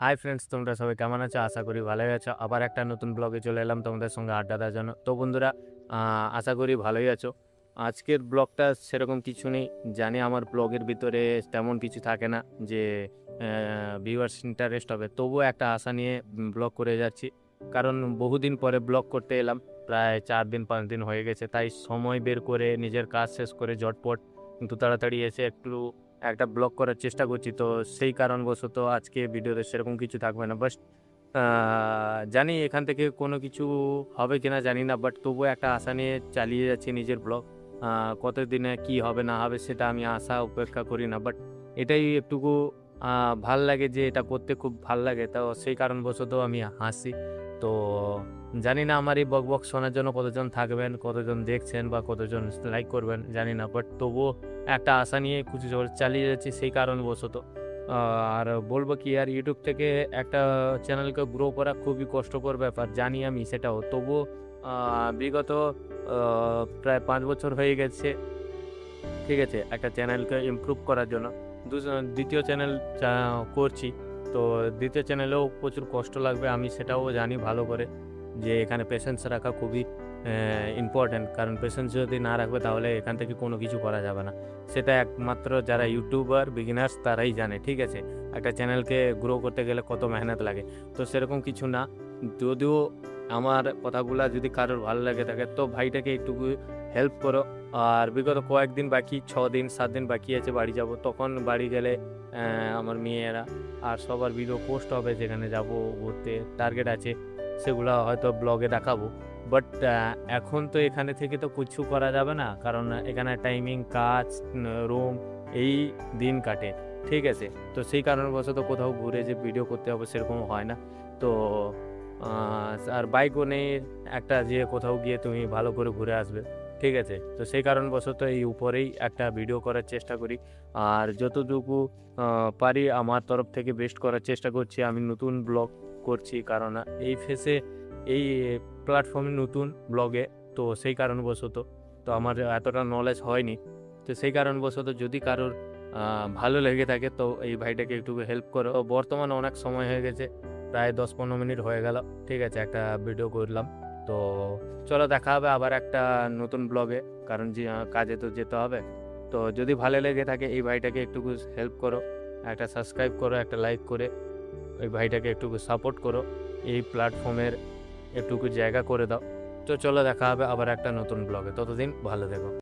Hi friends, তোমরা সবাই কেমন আছো? আশা করি ভালোই আছো। আবার একটা নতুন ব্লগে চলে এলাম তোমাদের সঙ্গে আড্ডা দেওয়ার জন্য। তো বন্ধুরা, আশা করি ভালোই আছো। আজকের ব্লগটা সেরকম কিছু নেই। জানি আমার ব্লগের ভিতরে তেমন কিছু থাকে না যে ভিউয়ার্স ইন্টারেস্ট হবে। তবুও একটা আশা নিয়ে ব্লগ করে যাচ্ছি। কারণ বহুদিন পরে ব্লগ করতে এলাম। প্রায় 4 দিন 5 দিন হয়ে গেছে। তাই সময় বের করে নিজের কাজ শেষ করে ঝটপট কিন্তু তাড়াতাড়ি এসে একটু একটা ব্লগ করার চেষ্টা করছি। তো সেই কারণবশত আজকে ভিডিওতে সেরকম কিছু থাকবে না। বাস আ জানি এখান থেকে কোনো কিছু হবে কিনা জানি না। বাট তবুও একটা আশা নিয়ে চালিয়ে যাচ্ছি নিজের ব্লগ। আ কতদিনে কি হবে না হবে সেটা আমি আশা উপেক্ষা করি না। বাট এটাই একটুকু আ ভাল লাগে যে এটা করতে খুব ভাল লাগে। তো সেই কারণবশত আমি হাসি। তো জানি না আমার এই বকবক শোনার জন্য কতজন থাকবেন, কতজন দেখছেন বা কতজন লাইক করবেন জানি না। বাট তবুও একটা আশা নিয়ে কিছু চালিয়ে যাচ্ছি সেই কারণবশত। আ আর বলব কি আর YouTube থেকে একটা চ্যানেলকে গ্রো করা খুবই কষ্টকর ব্যাপার। জানি আমি সেটাও। তবুও আ বিগত আ প্রায় ৫ বছর হয়ে গেছে। ঠিক আছে? একটা চ্যানেলকে ইমপ্রুভ করার জন্য। ২য় চ্যানেল করছি। তো ২য় চ্যানেলেও প্রচুর কষ্ট লাগবে। আমি সেটাও জানি ভালো করে যে এখানে পেশেন্স রাখা খুবই ইম্পোর্টেন্ট। কারণ পেশেন্স যদি না রাখবে তাহলে এখান থেকে কোনো কিছু করা যাবে না। সেটা একমাত্র যারা ইউটিউবার বিগিনার্স তারাই জানে। ঠিক আছে? একটা চ্যানেলকে গ্রো করতে গেলে কত মেহনত লাগে। তো সেরকম কিছু না। যদিও আমার কথাগুলা যদি কারোর ভালো লেগে থাকে তো ভাইটাকে একটুকু হেল্প করো। আর বিগত কয়েকদিন বাকি ৬ দিন ৭ দিন বাকি আছে বাড়ি যাব। তখন বাড়ি গেলে আমার মেয়েরা আর সবার ভিডিও পোস্ট হবে যেখানে যাব ঘুরতে। টার্গেট আছে সেগুলা হয়তো ব্লগে দেখাবো। বাট এখন তো এখানে থেকে তো কিছু করা যাবে না। কারণ এখানে টাইমিং, কাজ, রুম এই দিন কাটে। ঠিক আছে? তো সেই কারণবশত কোথাও ঘুরে যে ভিডিও করতে হবে সেরকম হয় না। তো আ আর বাইকও নেই একটা যে কোথাও গিয়ে তুমি ভালো করে ঘুরে আসবে। ঠিক আছে? তো সেই কারণবশত এই উপরেই একটা ভিডিও করার চেষ্টা করি। আর যতটুকু আ পারি আমার তরফ থেকে বেস্ট করার চেষ্টা করছি। আমি নতুন ব্লগ করছি কারণ এই ফেসে এই প্ল্যাটফর্মে নতুন ব্লগে। তো সেই কারণবশত তো আমার এতটা নলেজ হয়নি। তো সেই কারণবশত যদি কারোর আ ভালো লেগে থাকে তো এই ভাইটাকে একটু হেল্প করো। বর্তমানে অনেক সময় হয়ে গেছে। প্রায় ১০-১৫ মিনিট হয়ে গেল। ঠিক আছে? একটা ভিডিও করলাম। তো চলো দেখা হবে আবার একটা নতুন ব্লগে। কারণ যে কাজে তো যেতে হবে। তো যদি ভালো লেগে থাকে এই ভাইটাকে একটুকু হেল্প করো। একটা সাবস্ক্রাইব করো, একটা লাইক করে ওই ভাইটাকে একটুকু সাপোর্ট করো। এই প্ল্যাটফর্মের একটুকু জায়গা করে দাও। তো চলো দেখা হবে আবার একটা নতুন ব্লগে। ততদিন ভালো থেকো।